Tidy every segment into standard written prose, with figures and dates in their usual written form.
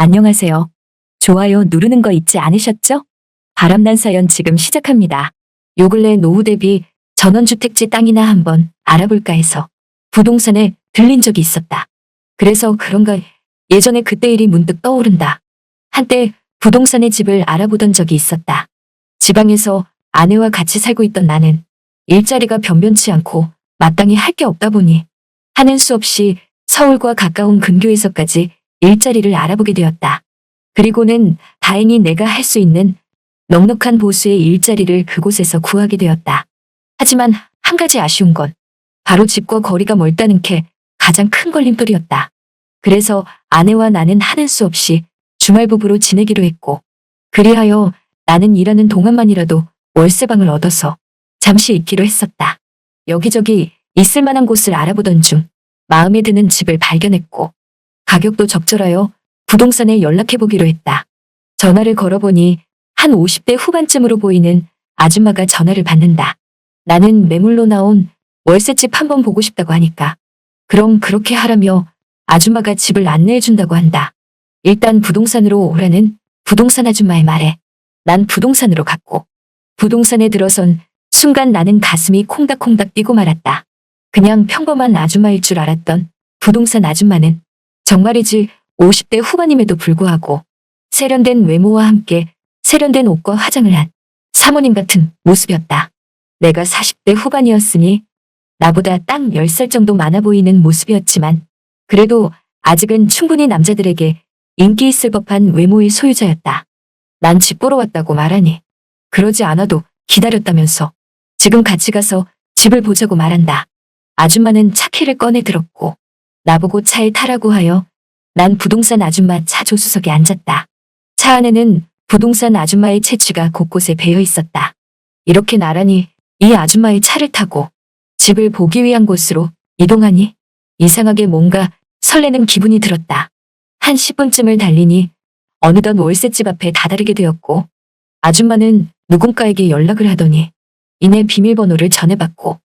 안녕하세요. 좋아요 누르는 거 잊지 않으셨죠? 바람난 사연 지금 시작합니다. 요 근래 노후 대비 전원주택지 땅이나 한번 알아볼까 해서 부동산에 들린 적이 있었다. 그래서 그런가 예전에 그때 일이 문득 떠오른다. 한때 부동산의 집을 알아보던 적이 있었다. 지방에서 아내와 같이 살고 있던 나는 일자리가 변변치 않고 마땅히 할 게 없다 보니 하는 수 없이 서울과 가까운 근교에서까지 일자리를 알아보게 되었다. 그리고는 다행히 내가 할 수 있는 넉넉한 보수의 일자리를 그곳에서 구하게 되었다. 하지만 한 가지 아쉬운 건 바로 집과 거리가 멀다는 게 가장 큰 걸림돌이었다. 그래서 아내와 나는 하는 수 없이 주말 부부로 지내기로 했고, 그리하여 나는 일하는 동안만이라도 월세방을 얻어서 잠시 있기로 했었다. 여기저기 있을 만한 곳을 알아보던 중 마음에 드는 집을 발견했고, 가격도 적절하여 부동산에 연락해보기로 했다. 전화를 걸어보니 한 50대 후반쯤으로 보이는 아줌마가 전화를 받는다. 나는 매물로 나온 월세집 한번 보고 싶다고 하니까 그럼 그렇게 하라며 아줌마가 집을 안내해준다고 한다. 일단 부동산으로 오라는 부동산 아줌마의 말에 난 부동산으로 갔고, 부동산에 들어선 순간 나는 가슴이 콩닥콩닥 뛰고 말았다. 그냥 평범한 아줌마일 줄 알았던 부동산 아줌마는 정말이지 50대 후반임에도 불구하고 세련된 외모와 함께 세련된 옷과 화장을 한 사모님 같은 모습이었다. 내가 40대 후반이었으니 나보다 딱 10살 정도 많아 보이는 모습이었지만 그래도 아직은 충분히 남자들에게 인기 있을 법한 외모의 소유자였다. 난 집 보러 왔다고 말하니 그러지 않아도 기다렸다면서 지금 같이 가서 집을 보자고 말한다. 아줌마는 차키를 꺼내 들었고 나보고 차에 타라고 하여 난 부동산 아줌마 차 조수석에 앉았다. 차 안에는 부동산 아줌마의 채취가 곳곳에 배어 있었다. 이렇게 나란히 이 아줌마의 차를 타고 집을 보기 위한 곳으로 이동하니 이상하게 뭔가 설레는 기분이 들었다. 한 10분쯤을 달리니 어느덧 월세집 앞에 다다르게 되었고, 아줌마는 누군가에게 연락을 하더니 이내 비밀번호를 전해받고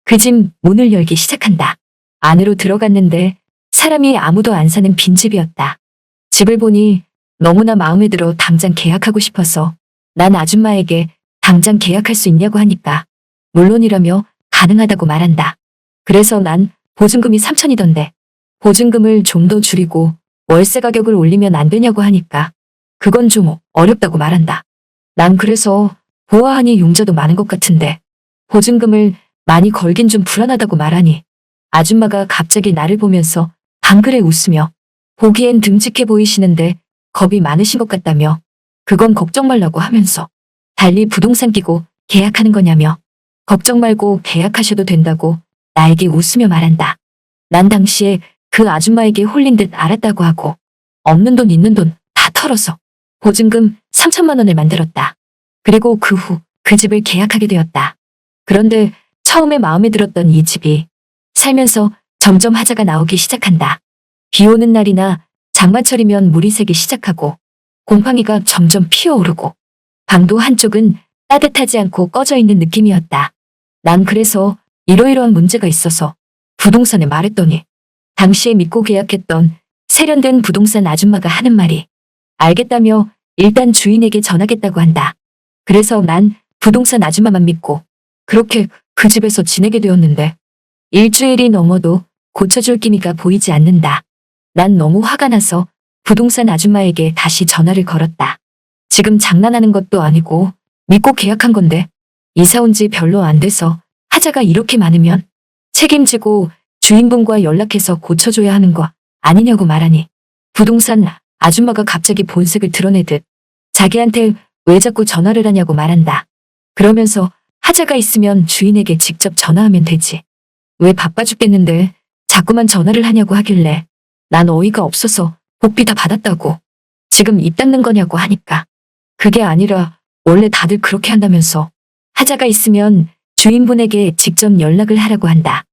그 집 문을 열기 시작한다. 안으로 들어갔는데 사람이 아무도 안 사는 빈집이었다. 집을 보니 너무나 마음에 들어 당장 계약하고 싶어서 난 아줌마에게 당장 계약할 수 있냐고 하니까 물론이라며 가능하다고 말한다. 그래서 난 보증금이 3천이던데 보증금을 좀 더 줄이고 월세 가격을 올리면 안 되냐고 하니까 그건 좀 어렵다고 말한다. 난 그래서 보아하니 융자도 많은 것 같은데 보증금을 많이 걸긴 좀 불안하다고 말하니 아줌마가 갑자기 나를 보면서 방글에 웃으며 보기엔 듬직해 보이시는데 겁이 많으신 것 같다며 그건 걱정 말라고 하면서 달리 부동산 끼고 계약하는 거냐며 걱정 말고 계약하셔도 된다고 나에게 웃으며 말한다. 난 당시에 그 아줌마에게 홀린 듯 알았다고 하고 없는 돈 있는 돈 다 털어서 보증금 3천만 원을 만들었다. 그리고 그 후 그 집을 계약하게 되었다. 그런데 처음에 마음에 들었던 이 집이 살면서 점점 하자가 나오기 시작한다. 비 오는 날이나 장마철이면 물이 새기 시작하고 곰팡이가 점점 피어오르고 방도 한쪽은 따뜻하지 않고 꺼져 있는 느낌이었다. 난 그래서 이러이러한 문제가 있어서 부동산에 말했더니 당시에 믿고 계약했던 세련된 부동산 아줌마가 하는 말이 알겠다며 일단 주인에게 전하겠다고 한다. 그래서 난 부동산 아줌마만 믿고 그렇게 그 집에서 지내게 되었는데 일주일이 넘어도 고쳐줄 기미가 보이지 않는다. 난 너무 화가 나서 부동산 아줌마에게 다시 전화를 걸었다. 지금 장난하는 것도 아니고 믿고 계약한 건데 이사 온 지 별로 안 돼서 하자가 이렇게 많으면 책임지고 주인분과 연락해서 고쳐줘야 하는 거 아니냐고 말하니 부동산 아줌마가 갑자기 본색을 드러내듯 자기한테 왜 자꾸 전화를 하냐고 말한다. 그러면서 하자가 있으면 주인에게 직접 전화하면 되지. 왜 바빠 죽겠는데 자꾸만 전화를 하냐고 하길래 난 어이가 없어서 복비 다 받았다고 지금 입 닦는 거냐고 하니까 그게 아니라 원래 다들 그렇게 한다면서 하자가 있으면 주인분에게 직접 연락을 하라고 한다.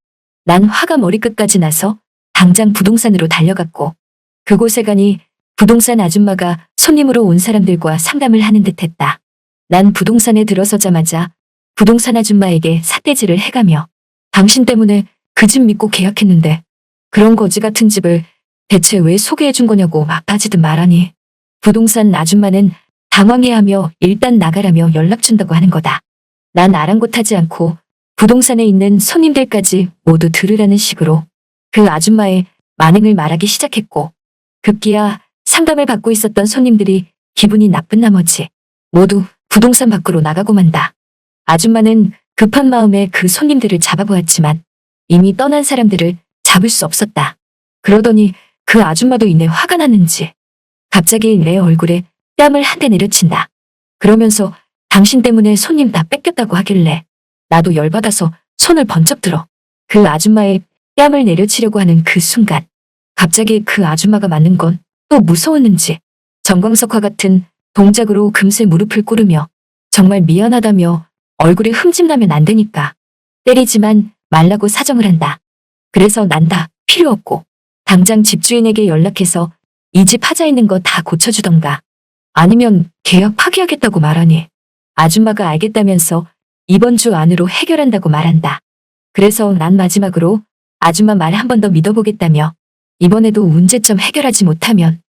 난 화가 머리끝까지 나서 당장 부동산으로 달려갔고 그곳에 가니 부동산 아줌마가 손님으로 온 사람들과 상담을 하는 듯했다. 난 부동산에 들어서자마자 부동산 아줌마에게 삿대질을 해가며 당신 때문에 그 집 믿고 계약했는데 그런 거지 같은 집을 대체 왜 소개해준 거냐고 막 따지듯 말하니 부동산 아줌마는 당황해하며 일단 나가라며 연락 준다고 하는 거다. 난 아랑곳하지 않고 부동산에 있는 손님들까지 모두 들으라는 식으로 그 아줌마의 만행을 말하기 시작했고 급기야 상담을 받고 있었던 손님들이 기분이 나쁜 나머지 모두 부동산 밖으로 나가고 만다. 아줌마는 급한 마음에 그 손님들을 잡아보았지만 이미 떠난 사람들을 잡을 수 없었다. 그러더니 그 아줌마도 이내 화가 났는지 갑자기 내 얼굴에 뺨을 한 대 내려친다. 그러면서 당신 때문에 손님 다 뺏겼다고 하길래 나도 열받아서 손을 번쩍 들어 그 아줌마의 뺨을 내려치려고 하는 그 순간 갑자기 그 아줌마가 맞는 건 또 무서웠는지 정광석화 같은 동작으로 금세 무릎을 꿇으며 정말 미안하다며 얼굴에 흠집 나면 안 되니까 때리지만 말라고 사정을 한다. 그래서 난 다 필요 없고 당장 집주인에게 연락해서 이 집 하자 있는 거 다 고쳐주던가 아니면 계약 파기하겠다고 말하니 아줌마가 알겠다면서 이번 주 안으로 해결한다고 말한다. 그래서 난 마지막으로 아줌마 말 한 번 더 믿어보겠다며 이번에도 문제점 해결하지 못하면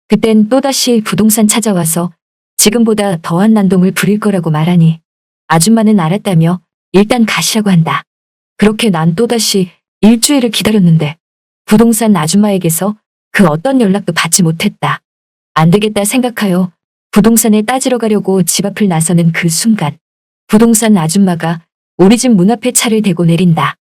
그땐 또다시 부동산 찾아와서 지금보다 더한 난동을 부릴 거라고 말하니 아줌마는 알았다며 일단 가시라고 한다. 그렇게 난 또다시 일주일을 기다렸는데 부동산 아줌마에게서 그 어떤 연락도 받지 못했다. 안 되겠다 생각하여 부동산에 따지러 가려고 집 앞을 나서는 그 순간 부동산 아줌마가 우리 집 문 앞에 차를 대고 내린다.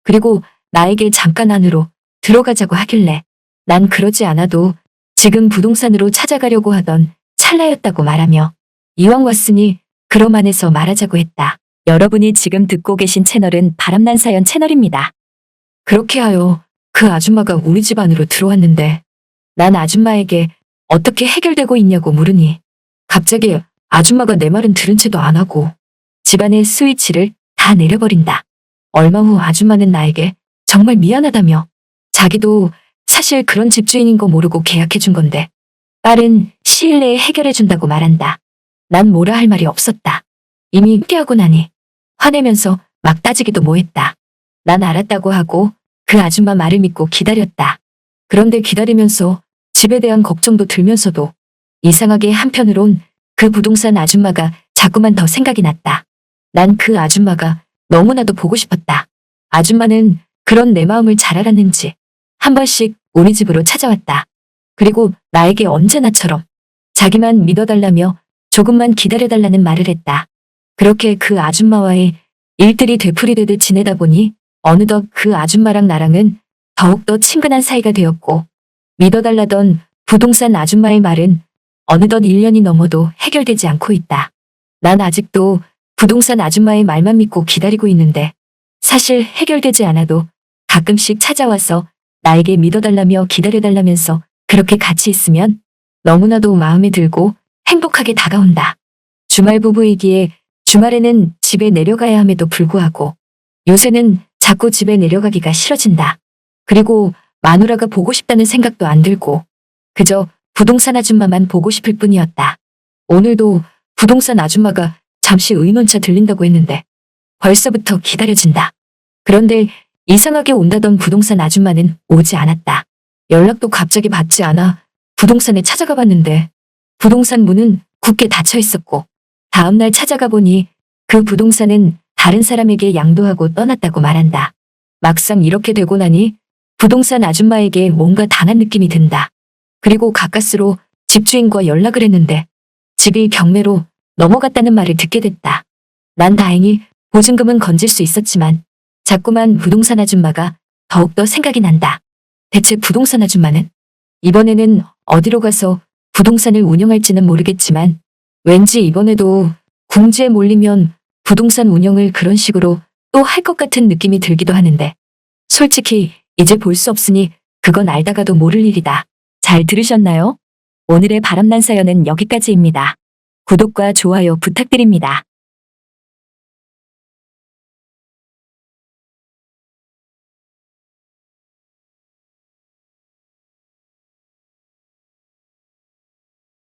그리고 나에게 잠깐 안으로 들어가자고 하길래 난 그러지 않아도 지금 부동산으로 찾아가려고 하던 찰나였다고 말하며 이왕 왔으니 그럼 안에서 말하자고 했다. 여러분이 지금 듣고 계신 채널은 바람난 사연 채널입니다. 그렇게 하여 그 아줌마가 우리 집 안으로 들어왔는데 난 아줌마에게 어떻게 해결되고 있냐고 물으니 갑자기 아줌마가 내 말은 들은 채도 안 하고 집안의 스위치를 다 내려버린다. 얼마 후 아줌마는 나에게 정말 미안하다며 자기도 사실 그런 집주인인 거 모르고 계약해준 건데 빠른 시일 내에 해결해준다고 말한다. 난 뭐라 할 말이 없었다. 이미 깨하고 나니 화내면서 막 따지기도 뭐했다. 난 알았다고 하고 그 아줌마 말을 믿고 기다렸다. 그런데 기다리면서 집에 대한 걱정도 들면서도 이상하게 한편으론 그 부동산 아줌마가 자꾸만 더 생각이 났다. 난 그 아줌마가 너무나도 보고 싶었다. 아줌마는 그런 내 마음을 잘 알았는지 한 번씩 우리 집으로 찾아왔다. 그리고 나에게 언제나처럼 자기만 믿어달라며 조금만 기다려달라는 말을 했다. 그렇게 그 아줌마와의 일들이 되풀이되듯 지내다 보니 어느덧 그 아줌마랑 나랑은 더욱더 친근한 사이가 되었고 믿어달라던 부동산 아줌마의 말은 어느덧 1년이 넘어도 해결되지 않고 있다. 난 아직도 부동산 아줌마의 말만 믿고 기다리고 있는데 사실 해결되지 않아도 가끔씩 찾아와서 나에게 믿어달라며 기다려달라면서 그렇게 같이 있으면 너무나도 마음에 들고 행복하게 다가온다. 주말 부부이기에 주말에는 집에 내려가야 함에도 불구하고 요새는 자꾸 집에 내려가기가 싫어진다. 그리고 마누라가 보고 싶다는 생각도 안 들고 그저 부동산 아줌마만 보고 싶을 뿐이었다. 오늘도 부동산 아줌마가 잠시 의논차 들린다고 했는데 벌써부터 기다려진다. 그런데 이상하게 온다던 부동산 아줌마는 오지 않았다. 연락도 갑자기 받지 않아 부동산에 찾아가 봤는데 부동산 문은 굳게 닫혀 있었고 다음날 찾아가 보니 그 부동산은 다른 사람에게 양도하고 떠났다고 말한다. 막상 이렇게 되고 나니 부동산 아줌마에게 뭔가 당한 느낌이 든다. 그리고 가까스로 집주인과 연락을 했는데 집이 경매로 넘어갔다는 말을 듣게 됐다. 난 다행히 보증금은 건질 수 있었지만 자꾸만 부동산 아줌마가 더욱더 생각이 난다. 대체 부동산 아줌마는 이번에는 어디로 가서 부동산을 운영할지는 모르겠지만 왠지 이번에도 궁지에 몰리면 부동산 운영을 그런 식으로 또 할 것 같은 느낌이 들기도 하는데 솔직히 이제 볼 수 없으니 그건 알다가도 모를 일이다. 잘 들으셨나요? 오늘의 바람난 사연은 여기까지입니다. 구독과 좋아요 부탁드립니다.